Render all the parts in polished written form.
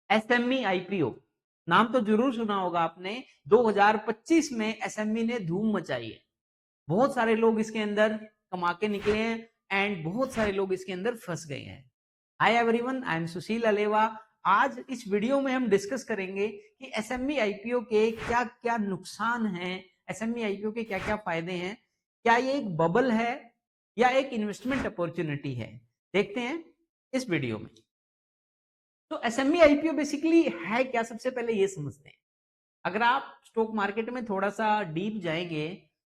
SME IPO नाम तो जरूर सुना होगा आपने। 2025 में एसएमई ने धूम मचाई है। बहुत सारे लोग इसके अंदर कमा के निकले हैं एंड बहुत सारे लोग इसके अंदर फंस गए हैं। हाय एवरीवन, आई एम सुशील अलेवा। आज इस वीडियो में हम डिस्कस करेंगे कि एसएमई आईपीओ के क्या क्या नुकसान हैं, एसएमई आईपीओ के क्या क्या फायदे हैं, क्या ये एक बबल है या एक इन्वेस्टमेंट अपॉर्चुनिटी है। देखते हैं इस वीडियो में। तो एसएमई आईपीओ बेसिकली है क्या, सबसे पहले ये समझते हैं। अगर आप स्टॉक मार्केट में थोड़ा सा डीप जाएंगे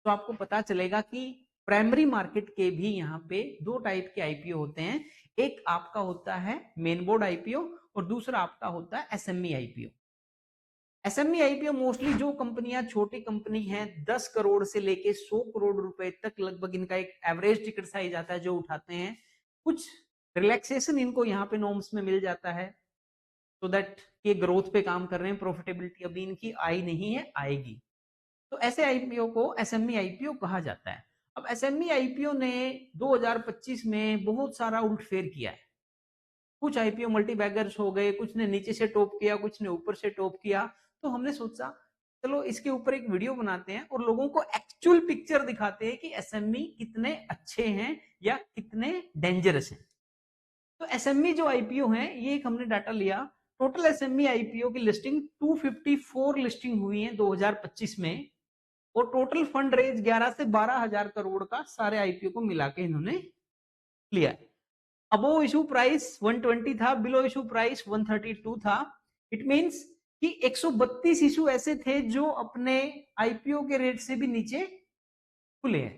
तो आपको पता चलेगा कि प्राइमरी मार्केट के भी यहाँ पे दो टाइप के आईपीओ होते हैं। एक आपका होता है मेन बोर्ड आईपीओ और दूसरा आपका होता है SME IPO. SME IPO mostly जो कंपनियां छोटी कंपनी हैं 10 करोड़ से लेके 100 करोड़ रुपए तक लगभग इनका एक एवरेज टिकट साइज आता है जो उठाते हैं। कुछ रिलैक्सेशन इनको यहाँ पे नॉर्म्स में मिल जाता है तो दैट ये ग्रोथ पे काम कर रहे हैं, प्रॉफिटेबिलिटी अभी इनकी आई नहीं है, आएगी। तो ऐसे आईपीओ को एसएमई आईपीओ कहा जाता है। अब एसएमई आईपीओ ने 2025 में बहुत सारा उल्टफेर किया है। कुछ आईपीओ मल्टी बैगर्स हो गए, कुछ ने नीचे से टॉप किया, कुछ ने ऊपर से टॉप किया। तो हमने सोचा चलो इसके ऊपर एक वीडियो बनाते हैं और लोगों को एक्चुअल पिक्चर दिखाते हैं कि एसएमई कितने अच्छे हैं या कितने डेंजरस हैं। तो एसएमई जो आईपीओ है ये एक हमने डाटा लिया। टोटल एसएमई आईपीओ की लिस्टिंग 254 लिस्टिंग हुई है 2025 में और टोटल फंड रेज 11 से 12 हजार करोड़ का सारे आईपीओ को मिला के इन्होंने लिया है। अबो इशू प्राइस 120 था, बिलो इशू प्राइस 132 था। इट मींस कि 132 इशू ऐसे थे जो अपने आईपीओ के रेट से भी नीचे खुले हैं।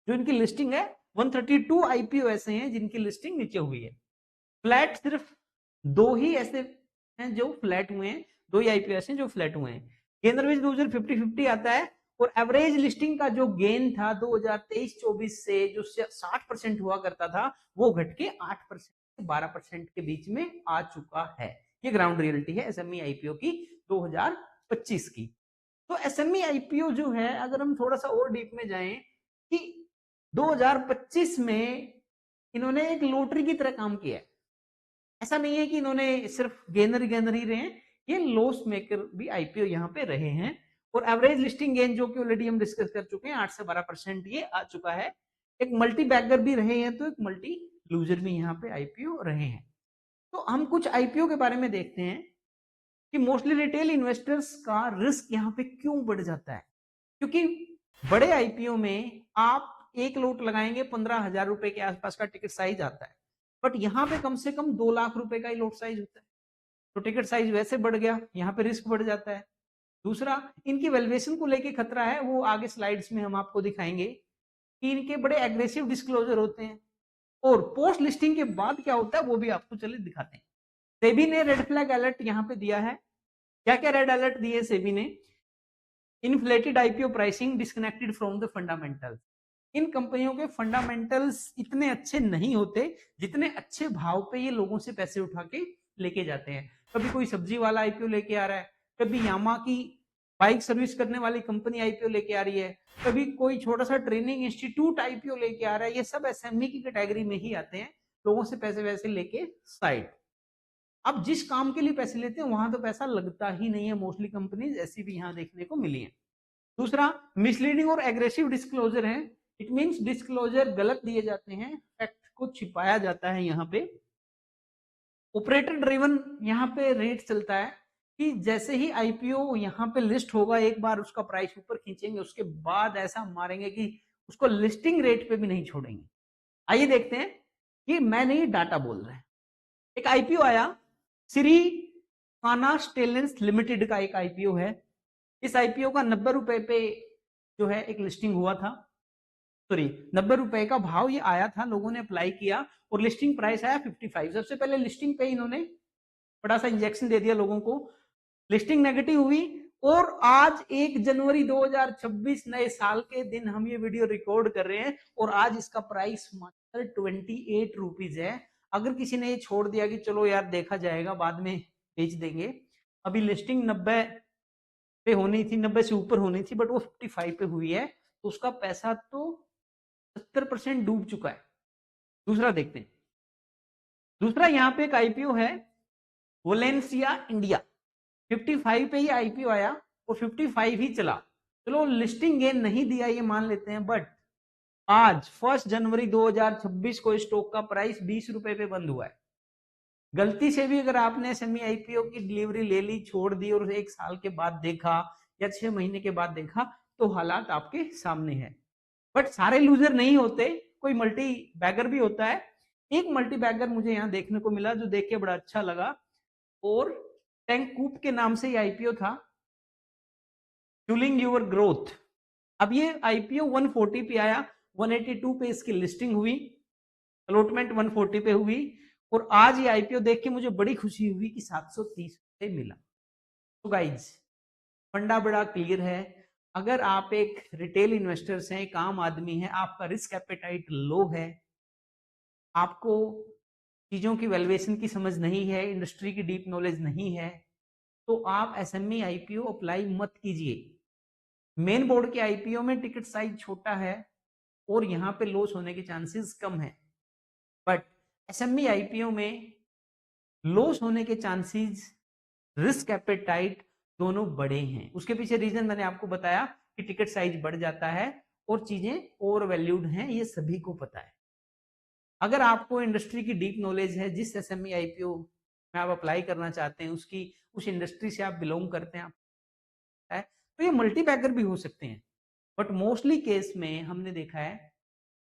जो इनकी लिस्टिंग है 132 आईपीओ ऐसे हैं जिनकी लिस्टिंग नीचे हुई है। फ्लैट सिर्फ दो ही ऐसे हैं जो फ्लैट हुए हैं, दो ही आईपीओ ऐसे हैं जो फ्लैट हुए हैं। गेनर विज लूजर 50-50 आता है और एवरेज लिस्टिंग का जो गेन था 2023-24 से जो 60% हुआ करता था वो घट के 8% से 12% के बीच में आ चुका है। ये ग्राउंड रियलिटी है एसएमई आईपीओ की 2025 की। तो एसएमई आईपीओ जो है, अगर हम थोड़ा सा और डीप में जाएं कि 2025 में इन्होंने एक लॉटरी की तरह काम किया है। ऐसा नहीं है कि इन्होंने सिर्फ गेनर गेनर ही रहे हैं, ये लॉस मेकर भी आईपीओ यहाँ पे रहे हैं। और एवरेज लिस्टिंग गेन जो कि ऑलरेडी हम डिस्कस कर चुके हैं 8 से 12% ये आ चुका है। एक मल्टी बैगर भी रहे हैं तो एक मल्टी लूजर भी यहाँ पे आईपीओ रहे हैं। तो हम कुछ आईपीओ के बारे में देखते हैं कि मोस्टली रिटेल इन्वेस्टर्स का रिस्क यहाँ पे क्यों बढ़ जाता है। क्योंकि बड़े आईपीओ में आप एक लोट लगाएंगे 15,000 रुपए के आसपास का टिकट साइज आता है, बट यहाँ पे कम से कम 2 लाख रुपए का ही लोट साइज होता है। तो टिकट साइज वैसे बढ़ गया, यहाँ पे रिस्क बढ़ जाता है। दूसरा, इनकी वैल्यूएशन को लेके खतरा है, वो आगे स्लाइड्स में हम आपको दिखाएंगे कि इनके बड़े एग्रेसिव डिस्क्लोजर होते हैं। और पोस्ट लिस्टिंग के बाद क्या होता है वो भी आपको चलिए दिखाते हैं। सेबी ने रेड फ्लैग अलर्ट यहाँ पे दिया है। क्या क्या रेड अलर्ट दिए सेबी ने? Inflated IPO pricing disconnected from the fundamentals. इन कंपनियों के फंडामेंटल्स इतने अच्छे नहीं होते जितने अच्छे भाव पे ये लोगों से पैसे उठा के लेके जाते हैं। कभी कोई सब्जी वाला आईपीओ लेके आ रहा है, कभी यामा की बाइक सर्विस करने वाली कंपनी आईपीओ लेके आ रही है, कभी कोई छोटा सा ट्रेनिंग इंस्टीट्यूट आईपीओ लेके आ रहा है। ये सब एसएमई की कैटेगरी में ही आते हैं, लोगों से पैसे वैसे लेके साइड। अब जिस काम के लिए पैसे लेते हैं वहां तो पैसा लगता ही नहीं है। मोस्टली कंपनीज ऐसी भी यहाँ देखने को मिली है। दूसरा, मिसलीडिंग और एग्रेसिव डिस्क्लोजर है। इट मींस डिस्क्लोजर गलत दिए जाते हैं, फैक्ट को छिपाया जाता है। यहाँ पे ऑपरेटर ड्रिवन यहाँ पे रेट चलता है कि जैसे ही आईपीओ यहाँ पे लिस्ट होगा एक बार उसका प्राइस ऊपर खींचेंगे, उसके बाद ऐसा मारेंगे कि उसको लिस्टिंग रेट पे भी नहीं छोड़ेंगे। आइए देखते हैं कि मैं नहीं डाटा बोल रहे हैं। एक आईपीओ आया, श्री काना स्टेनलेस लिमिटेड का एक आईपीओ है। इस आईपीओ का 90 रुपए पे जो है एक लिस्टिंग हुआ था, सॉरी 90 रुपए का भाव ये आया था, लोगों ने अप्लाई किया और लिस्टिंग प्राइस आया 55। सबसे पहले लिस्टिंग पे इन्होंने बड़ा सा इंजेक्शन दे दिया लोगों को, लिस्टिंग नेगेटिव हुई। और आज 1 जनवरी 2026 नए साल के दिन हम ये वीडियो रिकॉर्ड कर रहे हैं और आज इसका प्राइस मात्र 28 रुपीज है। अगर किसी ने ये छोड़ दिया कि चलो यार देखा जाएगा बाद में बेच देंगे, अभी लिस्टिंग 90 पे होनी थी, 90 से ऊपर होनी थी, बट वो 55 पे हुई है, तो उसका पैसा तो 70% डूब चुका है। दूसरा देखते हैं। दूसरा यहाँ पे एक आईपीओ है वोलेंसिया इंडिया 55 पे ही आईपीओ आया और 55 ही चला। चलो लिस्टिंग गेन नहीं दिया ये मान लेते हैं, बट आज 1 जनवरी 2026 को स्टॉक का प्राइस 20 रुपए पे बंद हुआ है। गलती से भी अगर आपने एसएमई आईपीओ की डिलीवरी ले ली, छोड़ दी और 1 साल के बाद देखा या 6 महीने के बाद देखा, तो हालात आपके सामने है। बट सारे लूजर नहीं होते, कोई मल्टी बैगर भी होता है। एक मल्टी बैगर मुझे यहाँ देखने को मिला जो देख के बड़ा अच्छा लगा, और टैंककूप के नाम से ये आईपीओ था, फ्यूलिंग योर ग्रोथ। अब ये आईपीओ 140 पे आया, 182 पे इसकी लिस्टिंग हुई, अलॉटमेंट 140 पे हुई, और आज ये आईपीओ देख के मुझे बड़ी खुशी हुई कि 730 पे मिला। तो गाइज फंडा बड़ा क्लियर है। अगर आप एक रिटेल इन्वेस्टर्स हैं, एक आम आदमी है, आपका रिस्क एपेटाइट लो है, आपको चीजों की वैल्यूएशन की समझ नहीं है, इंडस्ट्री की डीप नॉलेज नहीं है, तो आप एसएमई आईपीओ अप्लाई मत कीजिए। मेन बोर्ड के आईपीओ में टिकट साइज छोटा है और यहाँ पे लॉस होने के चांसेस कम है, बट एसएमई आईपीओ में लॉस होने के चांसेस, रिस्क एपेटाइट दोनों बड़े हैं। उसके पीछे रीजन मैंने आपको बताया कि टिकट साइज बढ़ जाता है और चीजें ओवर वैल्यूड हैं, ये सभी को पता है। अगर आपको इंडस्ट्री की डीप नॉलेज है, जिस एसएमई आईपीओ में आप अप्लाई करना चाहते हैं उसकी उस इंडस्ट्री से आप बिलोंग करते हैं, है तो ये मल्टी बैगर भी हो सकते हैं। बट मोस्टली केस में हमने देखा है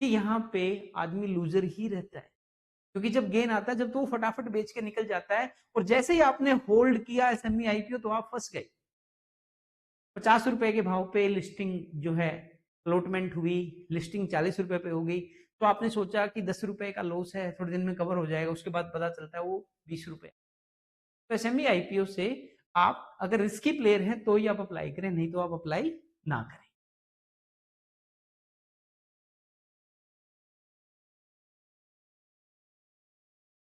कि यहाँ पे आदमी लूजर ही रहता है, क्योंकि जब गेन आता है जब तो वो फटाफट बेच के निकल जाता है, और जैसे ही आपने होल्ड किया एसएमई आईपीओ तो आप फंस गए। 50 रुपए के भाव पे लिस्टिंग जो है अलॉटमेंट हुई, लिस्टिंग 40 रुपए पे हो गई, तो आपने सोचा कि 10 रुपए का लॉस है, थोड़े दिन में कवर हो जाएगा, उसके बाद पता चलता है वो 20 रुपए। तो एसएमई आईपीओ से आप अगर रिस्की प्लेयर हैं तो ही आप अप्लाई करें, नहीं तो आप अप्लाई ना करें।